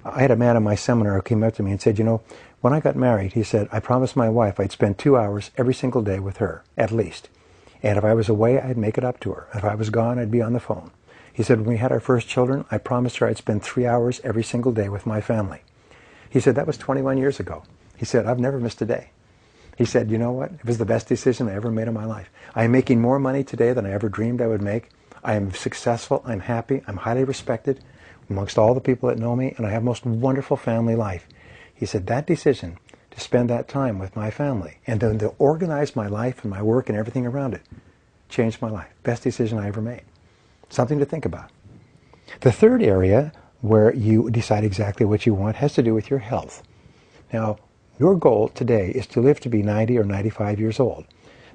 I had a man in my seminar who came up to me and said, you know, when I got married, he said, I promised my wife I'd spend 2 hours every single day with her, at least. And if I was away, I'd make it up to her. If I was gone, I'd be on the phone. He said, when we had our first children, I promised her I'd spend 3 hours every single day with my family. He said, that was 21 years ago. He said, I've never missed a day. He said, you know what? It was the best decision I ever made in my life. I am making more money today than I ever dreamed I would make. I am successful. I'm happy. I'm highly respected amongst all the people that know me, and I have most wonderful family life. He said, that decision to spend that time with my family and then to organize my life and my work and everything around it changed my life. Best decision I ever made. Something to think about. The third area where you decide exactly what you want has to do with your health. Now, your goal today is to live to be 90 or 95 years old.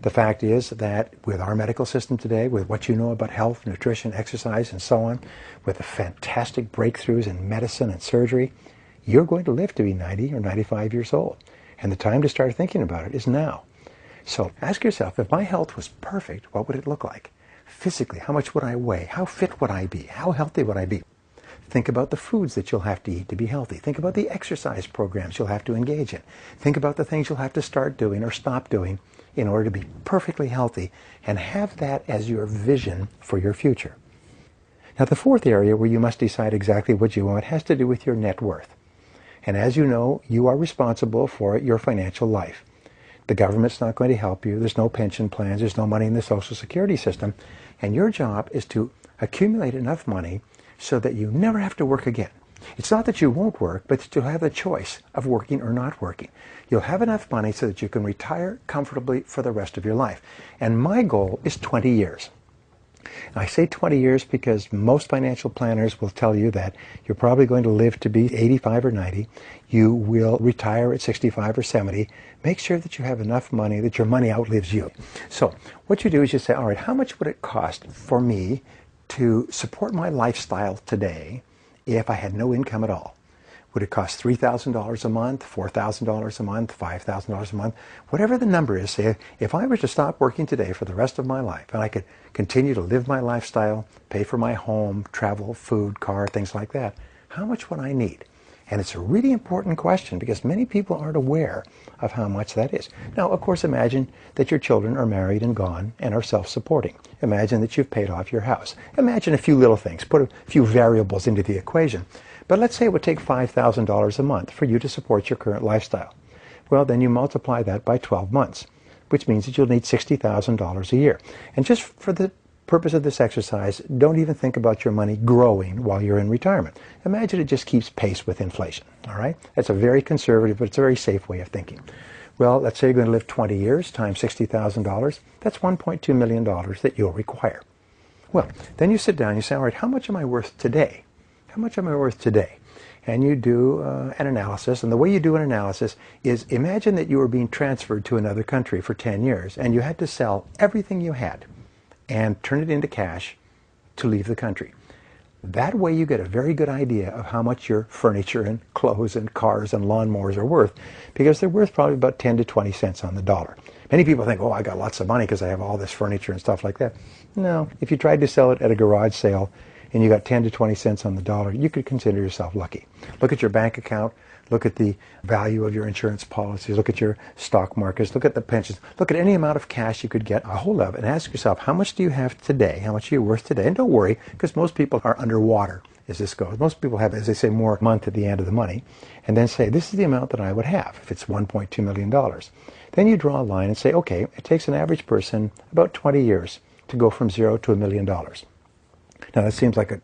The fact is that with our medical system today, with what you know about health, nutrition, exercise, and so on, with the fantastic breakthroughs in medicine and surgery, you're going to live to be 90 or 95 years old. And the time to start thinking about it is now. So ask yourself, if my health was perfect, what would it look like? Physically, how much would I weigh? How fit would I be? How healthy would I be? Think about the foods that you'll have to eat to be healthy. Think about the exercise programs you'll have to engage in. Think about the things you'll have to start doing or stop doing in order to be perfectly healthy, and have that as your vision for your future. Now, the fourth area where you must decide exactly what you want has to do with your net worth. And as you know, you are responsible for your financial life. The government's not going to help you. There's no pension plans. There's no money in the Social Security system. And your job is to accumulate enough money so that you never have to work again. It's not that you won't work, but that you'll have the choice of working or not working. You'll have enough money so that you can retire comfortably for the rest of your life. And my goal is 20 years. I say 20 years because most financial planners will tell you that you're probably going to live to be 85 or 90. You will retire at 65 or 70. Make sure that you have enough money that your money outlives you. So what you do is you say, all right, how much would it cost for me to support my lifestyle today if I had no income at all? Would it cost $3,000 a month, $4,000 a month, $5,000 a month? Whatever the number is, say, if I were to stop working today for the rest of my life and I could continue to live my lifestyle, pay for my home, travel, food, car, things like that, how much would I need? And it's a really important question because many people aren't aware of how much that is. Now, of course, imagine that your children are married and gone and are self-supporting. Imagine that you've paid off your house. Imagine a few little things. Put a few variables into the equation. But let's say it would take $5,000 a month for you to support your current lifestyle. Well, then you multiply that by 12 months, which means that you'll need $60,000 a year. And just for the purpose of this exercise, don't even think about your money growing while you're in retirement. Imagine it just keeps pace with inflation, all right? That's a very conservative, but it's a very safe way of thinking. Well, let's say you're going to live 20 years times $60,000. That's $1.2 million that you'll require. Well, then you sit down and you say, all right, how much am I worth today? How much am I worth today? And you do an analysis. And the way you do an analysis is imagine that you were being transferred to another country for 10 years and you had to sell everything you had and turn it into cash to leave the country. That way you get a very good idea of how much your furniture and clothes and cars and lawnmowers are worth, because they're worth probably about 10 to 20 cents on the dollar. Many people think, oh, I got lots of money because I have all this furniture and stuff like that. No, if you tried to sell it at a garage sale and you got 10 to 20 cents on the dollar, you could consider yourself lucky. Look at your bank account. Look at the value of your insurance policies. Look at your stock markets. Look at the pensions. Look at any amount of cash you could get a hold of and ask yourself, how much do you have today? How much are you worth today? And don't worry, because most people are underwater as this goes. Most people have, as they say, more month at the end of the money. And then say, this is the amount that I would have if it's $1.2 million. Then you draw a line and say, okay, it takes an average person about 20 years to go from zero to $1 million. Now, that seems like a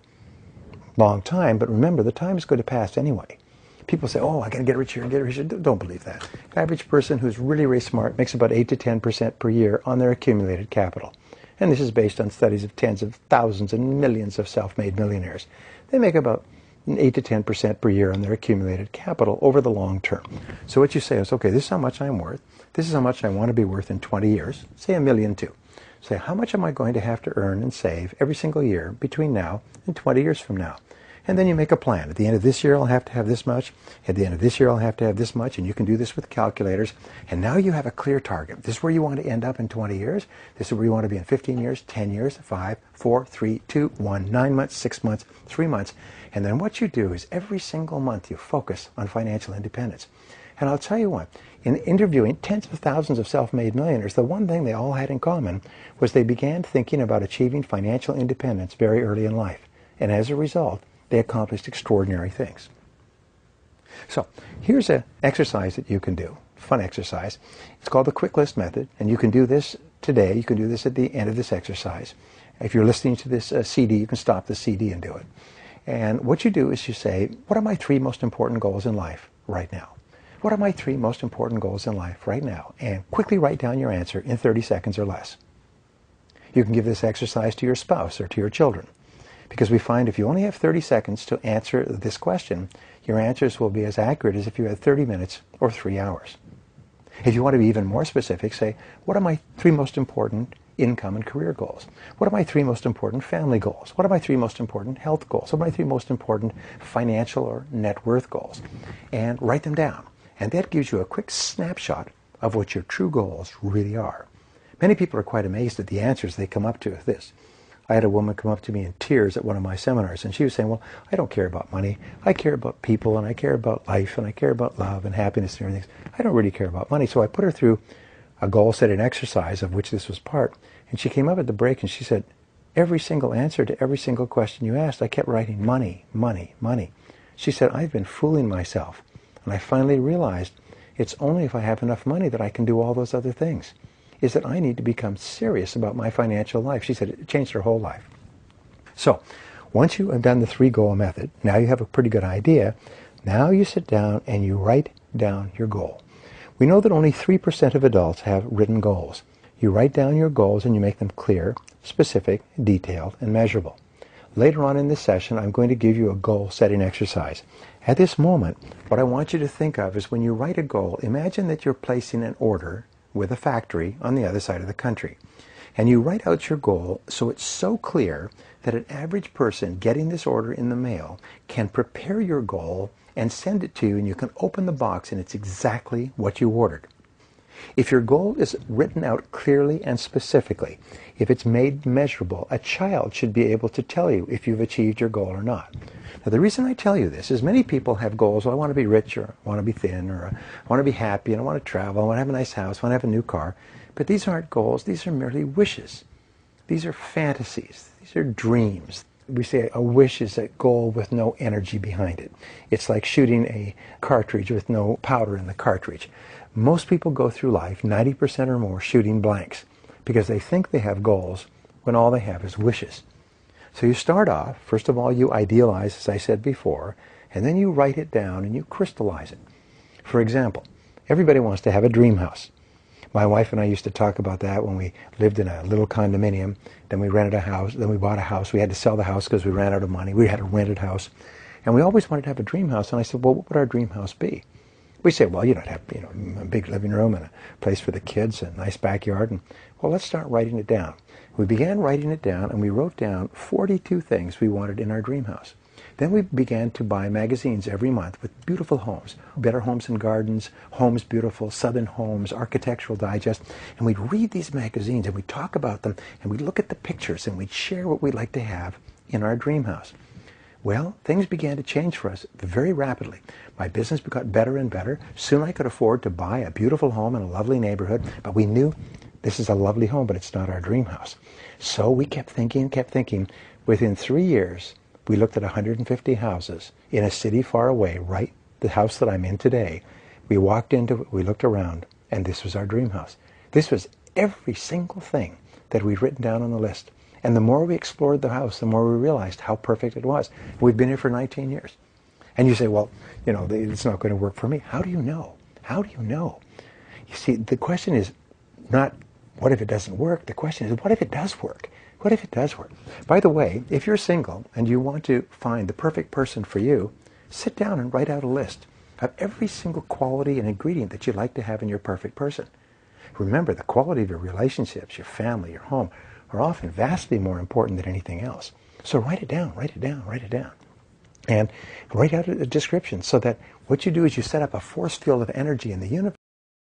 long time, but remember, the time is going to pass anyway. People say, oh, I got to get richer and get richer. Don't believe that. The average person who's really, really smart makes about 8 to 10% per year on their accumulated capital. And this is based on studies of tens of thousands and millions of self-made millionaires. They make about 8 to 10% per year on their accumulated capital over the long term. So what you say is, okay, this is how much I'm worth. This is how much I want to be worth in 20 years. Say $1 million too. Say, how much am I going to have to earn and save every single year between now and 20 years from now? And then you make a plan. At the end of this year, I'll have to have this much. At the end of this year, I'll have to have this much. And you can do this with calculators. And now you have a clear target. This is where you want to end up in 20 years. This is where you want to be in 15 years, 10 years, 5, 4, 3, 2, 1, 9 months, 6 months, 3 months. And then what you do is every single month you focus on financial independence. And I'll tell you what, in interviewing tens of thousands of self-made millionaires, the one thing they all had in common was they began thinking about achieving financial independence very early in life. And as a result, they accomplished extraordinary things. So here's an exercise that you can do, fun exercise. It's called the quick list method, and you can do this today. You can do this at the end of this exercise. If you're listening to this CD, you can stop the CD and do it. And what you do is you say, what are my 3 most important goals in life right now? What are my 3 most important goals in life right now? And quickly write down your answer in 30 seconds or less. You can give this exercise to your spouse or to your children. Because we find if you only have 30 seconds to answer this question, your answers will be as accurate as if you had 30 minutes or 3 hours. If you want to be even more specific, say, what are my 3 most important income and career goals? What are my 3 most important family goals? What are my 3 most important health goals? What are my 3 most important financial or net worth goals? And write them down. And that gives you a quick snapshot of what your true goals really are. Many people are quite amazed at the answers they come up to with this. I had a woman come up to me in tears at one of my seminars, and she was saying, well, I don't care about money. I care about people, and I care about life, and I care about love and happiness and everything. I don't really care about money. So I put her through a goal-setting exercise, of which this was part, and she came up at the break and she said, every single answer to every single question you asked, I kept writing money, money, money. She said, I've been fooling myself, and I finally realized it's only if I have enough money that I can do all those other things. Is that I need to become serious about my financial life. She said it changed her whole life. So once you have done the 3-goal method, now you have a pretty good idea. Now you sit down and you write down your goal. We know that only 3% of adults have written goals. You write down your goals and you make them clear, specific, detailed, and measurable. Later on in this session, I'm going to give you a goal-setting exercise. At this moment, what I want you to think of is when you write a goal, imagine that you're placing an order with a factory on the other side of the country. And you write out your goal so it's so clear that an average person getting this order in the mail can prepare your goal and send it to you, and you can open the box and it's exactly what you ordered. If your goal is written out clearly and specifically, if it's made measurable, a child should be able to tell you if you've achieved your goal or not. Now, the reason I tell you this is many people have goals. Well, I want to be rich, or I want to be thin, or I want to be happy, and I want to travel, I want to have a nice house, I want to have a new car. But these aren't goals. These are merely wishes. These are fantasies. These are dreams. We say a wish is a goal with no energy behind it. It's like shooting a cartridge with no powder in the cartridge. Most people go through life, 90% or more, shooting blanks because they think they have goals when all they have is wishes. So you start off, first of all, you idealize, as I said before, and then you write it down and you crystallize it. For example, everybody wants to have a dream house. My wife and I used to talk about that when we lived in a little condominium. Then we rented a house. Then we bought a house. We had to sell the house because we ran out of money. We had a rented house. And we always wanted to have a dream house. And I said, well, what would our dream house be? We said, well, to have a big living room and a place for the kids, a nice backyard. And, well, let's start writing it down. We began writing it down, and we wrote down 42 things we wanted in our dream house. Then we began to buy magazines every month with beautiful homes, Better Homes and Gardens, Homes Beautiful, Southern Homes, Architectural Digest, and we'd read these magazines and we'd talk about them and we'd look at the pictures and we'd share what we'd like to have in our dream house. Well, things began to change for us very rapidly. My business got better and better. Soon I could afford to buy a beautiful home in a lovely neighborhood, but we knew this is a lovely home, but it's not our dream house. So we kept thinking. Within 3 years, we looked at 150 houses in a city far away, right the house that I'm in today. We walked into it, we looked around, and this was our dream house. This was every single thing that we'd written down on the list. And the more we explored the house, the more we realized how perfect it was. We've been here for 19 years. And you say, well, it's not going to work for me. How do you know? How do you know? You see, the question is not, what if it doesn't work? The question is, what if it does work? What if it does work? By the way, if you're single and you want to find the perfect person for you, sit down and write out a list of every single quality and ingredient that you'd like to have in your perfect person. Remember, the quality of your relationships, your family, your home, are often vastly more important than anything else. So write it down, write it down, write it down. And write out a description so that what you do is you set up a force field of energy in the universe.